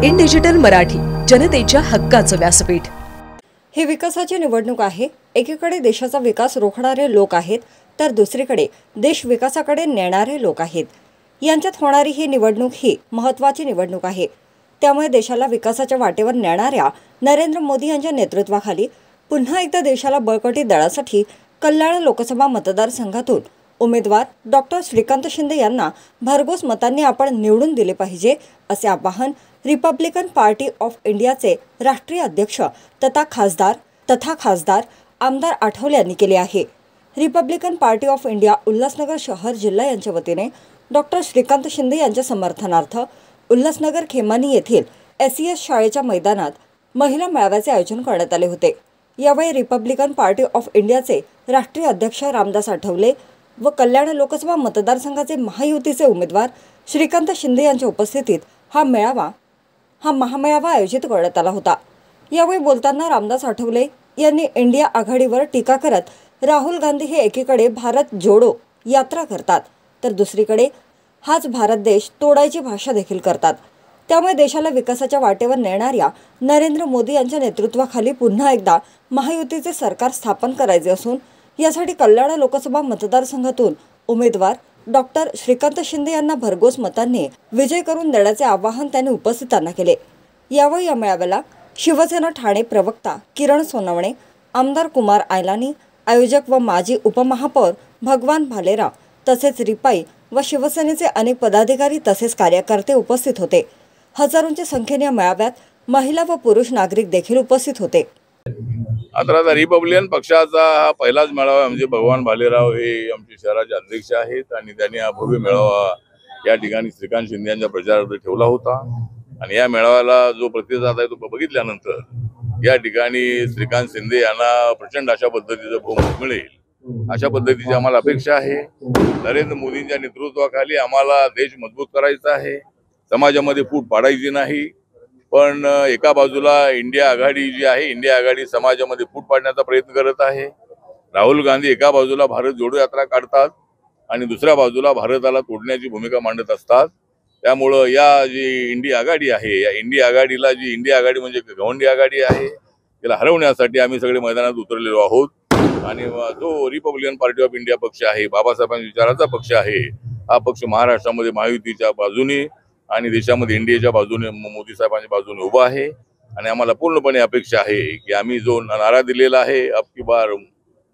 In digital Marathi, जनतेच्या हक्काचं व्यासपीठ। ही विकासाची निवडणूक आहे। एकीकडे देशाचा विकास रोखणारे लोक आहेत, तर दुसरीकडे देश विकासाकडे नेणारे लोक आहेत। यांच्यात होणारी ही निवडणूक ही महत्त्वाची निवडणूक आहे। त्यामुळे देशाला विकासाच्या वाटेवर नेणाऱ्या नरेंद्र मोदी यांच्या नेतृत्वाखाली पुन्हा एकदा देशाला बळकटी दळासाठी कल्याण लोकसभा मतदारसंघातून उमेदवार डॉक्टर श्रीकांत शिंदे यांना भरघोस मतांनी आपण निवडून दिले पाहिजे, असे आवाहन रिपब्लिकन पार्टी ऑफ इंडियाचे राष्ट्रीय अध्यक्ष तथा खासदार आमदार आठवले यांनी केले आहे। Republican party of India Ulhasnagar शहर जिल्हा यांच्या वतीने डॉक्टर श्रीकांत शिंदे यांच्या समर्थनार्थ उल्हासनगर खेमानी येथील SES शाळेच्या मैदानात महिला मेळाव्याचे आयोजन करण्यात आले होते। यावेळी रिपब्लिकन पार्टी ऑफ इंडियाचे राष्ट्रीय अध्यक्ष रामदास आठवले व कल्याण लोकसभा मतदारसंघाचे महायुतीचे उमेदवार श्रीकांत शिंदे यांच्या उपस्थितीत हा महामेळावा आयोजित करण्यात आला होता। यावेळी बोलताना रामदास आठवले यांनी इंडिया आघाडीवर टीका करत राहुल गांधी हे एकीकडे भारत जोडो यात्रा करतात, तर दुसरीकडे हाच भारत देश तोडायची भाषा देखील करतात। त्यामुळे देशाला विकासाच्या वाटेवर नेणाऱ्या नरेंद्र मोदी यांच्या नेतृत्वाखाली पुन्हा एकदा महायुतीचे सरकार स्थापन करायचे असून यासाठी कल्याण लोकसभा मतदारसंघातून उमेदवार डॉक्टर श्रीकांत शिंदे यांना भरघोस मतांनी विजय करून देण्याचे आवाहन त्यांनी उपस्थितांना केले। यावेळी या मेळाव्याला शिवसेना ठाणे प्रवक्ता किरण सोनवणे, आमदार कुमार आयलानी, आयोजक व माजी उपमहापौर भगवान भालेराव तसेच रिपाई व शिवसेनेचे अनेक पदाधिकारी तसेच कार्यकर्ते उपस्थित होते। हजारोंच्या संख्येने या मेळाव्यात महिला व पुरुष नागरिक देखील उपस्थित होते। आता रिपब्लिकन पक्षाचा हा पहिलाच मेळावा म्हणजे भगवान भालेराव हे आमचे शहराचे अध्यक्ष आहेत आणि त्यांनी हा भव्य मेळावा या ठिकाणी श्रीकांत शिंदे यांच्या प्रचारार्थ ठेवला होता। आणि या मेळाव्याला जो प्रतिसाद आहे तो बघितल्यानंतर या ठिकाणी श्रीकांत शिंदे यांना प्रचंड अशा पद्धतीचं बहुमत मिळेल अशा पद्धतीची आम्हाला अपेक्षा आहे। नरेंद्र मोदींच्या नेतृत्वाखाली आम्हाला देश मजबूत करायचा आहे, समाजामध्ये फूट पाडायची नाही। पण एका बाजूला इंडिया आघाडी जी आहे, इंडिया आघाडी समाजामध्ये फूट पाडण्याचा प्रयत्न करत आहे। राहुल गांधी एका बाजूला भारत जोडो यात्रा काढतात आणि दुसऱ्या बाजूला भारताला तोडण्याची भूमिका मांडत असतात। त्यामुळं या जी इंडिया आघाडी आहे, या इंडिया आघाडीला जी इंडिया आघाडी म्हणजे गवंडी आघाडी आहे, तिला हरवण्यासाठी आम्ही सगळे मैदानात उतरलेलो आहोत। आणि जो रिपब्लिकन पार्टी ऑफ इंडिया पक्ष आहे, बाबासाहेबांच्या विचाराचा पक्ष आहे, हा पक्ष महाराष्ट्रामध्ये महायुतीच्या बाजूने आणि देशामध्ये इंडियाच्या बाजूने मोदी साहेबांच्या बाजूने उभा आहे। आणि आम्हाला पूर्णपणे अपेक्षा आहे की आम्ही जो नारा दिलेला आहे अब की बार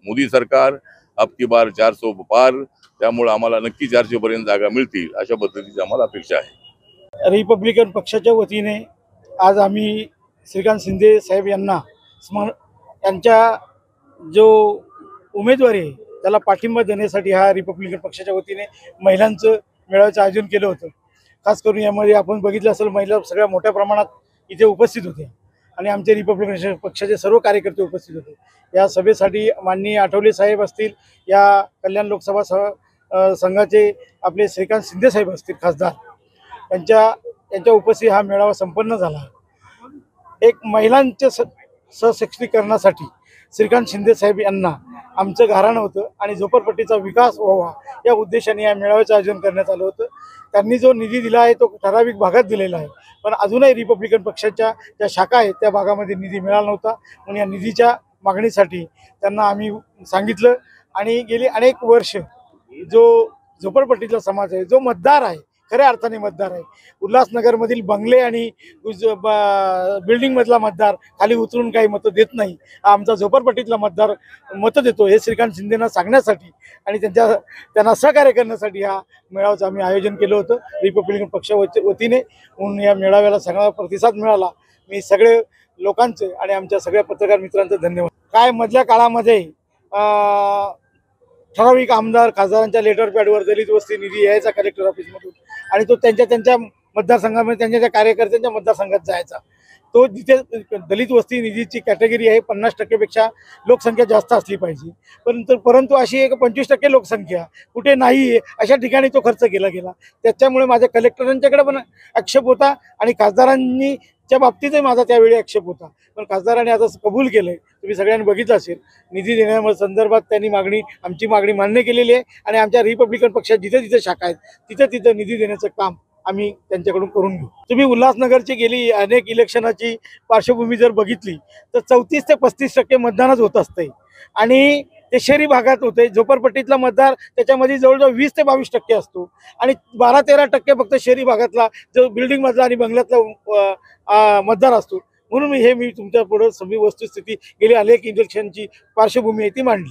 मोदी सरकार, अब की बार 400 पार, त्यामुळे आम्हाला नक्की 400 पर्यंत जागा मिळतील अशा पद्धतीची आम्हाला अपेक्षा आहे। रिपब्लिकन पक्षाच्या वतीने आज आम्ही श्रीकांत शिंदे साहेब यांच्या जो उमेदवारी आहे त्याला पाठिंबा देण्यासाठी हा रिपब्लिकन पक्षाच्या वतीने महिलांचं मेळाव्याचं आयोजन केलं होतं। खास करून यामध्ये आपण बघितलं असेल महिला सगळ्या मोठ्या प्रमाणात इथे उपस्थित होत्या आणि आमचे रिपब्लिकन पक्षाचे सर्व कार्यकर्ते उपस्थित होते। या सभेसाठी माननीय आठवले साहेब असतील, या कल्याण लोकसभा संघाचे आपले श्रीकांत शिंदे साहेब असतील खासदार, यांच्या उपस्थितीत हा मेळावा संपन्न झाला। एक महिलांच्या सशक्तीकरणासाठी श्रीकांत शिंदे साहेब यांना आमचं घराणं होतं आणि झोपडपट्टीचा विकास व्हावा या उद्देशाने या मेळाव्याचं आयोजन करण्यात आलं होतं। त्यांनी जो निधी दिला आहे तो ठराविक भागात दिलेला आहे, पण अजूनही रिपब्लिकन पक्षाच्या ज्या शाखा आहेत त्या भागामध्ये निधी मिळाला नव्हता। म्हणून या निधीच्या मागणीसाठी त्यांना आम्ही सांगितलं आणि गेली अनेक वर्ष जो झोपडपट्टीचा समाज आहे, जो मतदार आहे, खऱ्या अर्थाने मतदार आहे, उल्हासनगरमधील बंगले आणि बिल्डिंगमधला मतदार खाली उतरून काही मतं देत नाही, आमचा झोपडपट्टीतला मतदार मतं देतो हे श्रीकांत शिंदेंना सांगण्यासाठी आणि त्यांना सहकार्य करण्यासाठी हा मेळाव्याचं आम्ही आयोजन केलं होतं रिपब्लिकन पक्षाच्या वतीने। म्हणून या मेळाव्याला सगळा प्रतिसाद मिळाला। मी सगळे लोकांचे आणि आमच्या सगळ्या पत्रकार मित्रांचे धन्यवाद। काय मधल्या काळामध्ये ठराविक आमदार खासदारांच्या लेटर पॅडवर दलित वस्ती निधी यायचा कलेक्टर ऑफिसमधून आणि तो त्यांच्या मतदारसंघामध्ये त्यांच्या कार्यकर्त्यांच्या मतदारसंघात जायचा। तो जिथे दलित वस्ती निधीची कॅटेगरी आहे 50% पेक्षा लोकसंख्या जास्त असली पाहिजे, परंतु अशी एक 25% लोकसंख्या कुठे नाही आहे अशा ठिकाणी तो खर्च केला गेला। त्याच्यामुळे माझ्या कलेक्टरांच्याकडे पण आक्षेप होता आणि खासदारांनी च्या बाबतीतही माझा त्यावेळी आक्षेप होता, पण खासदारांनी आता कबूल केलंय। तुम्ही सगळ्यांनी बघितलं असेल निधी देण्या संदर्भात त्यांनी आमची मागणी मान्य केलेली आहे आणि आमच्या रिपब्लिकन पक्षात जिथे जिथे शाखा आहेत तिथे निधी देण्याचं काम आम्ही त्यांच्याकडून करून घेऊ. तुम्ही उल्हासनगरची गेली अनेक इलेक्शनाची पार्श्वभूमी जर बघितली तर 34 ते 35% मतदानच होत असते आणि ते शहरी भागात होते. झोपडपट्टीतला मतदार त्याच्यामध्ये जवळजवळ 20 ते 22% असतो आणि 12-13% फक्त शहरी भागातला जो बिल्डिंग मधला आणि बंगल्यातला मतदार असतो. म्हणून मी तुमच्या पुढे सगळी वस्तुस्थिती गेली अनेक इलेक्शनची पार्श्वभूमी आहे ती मांडली.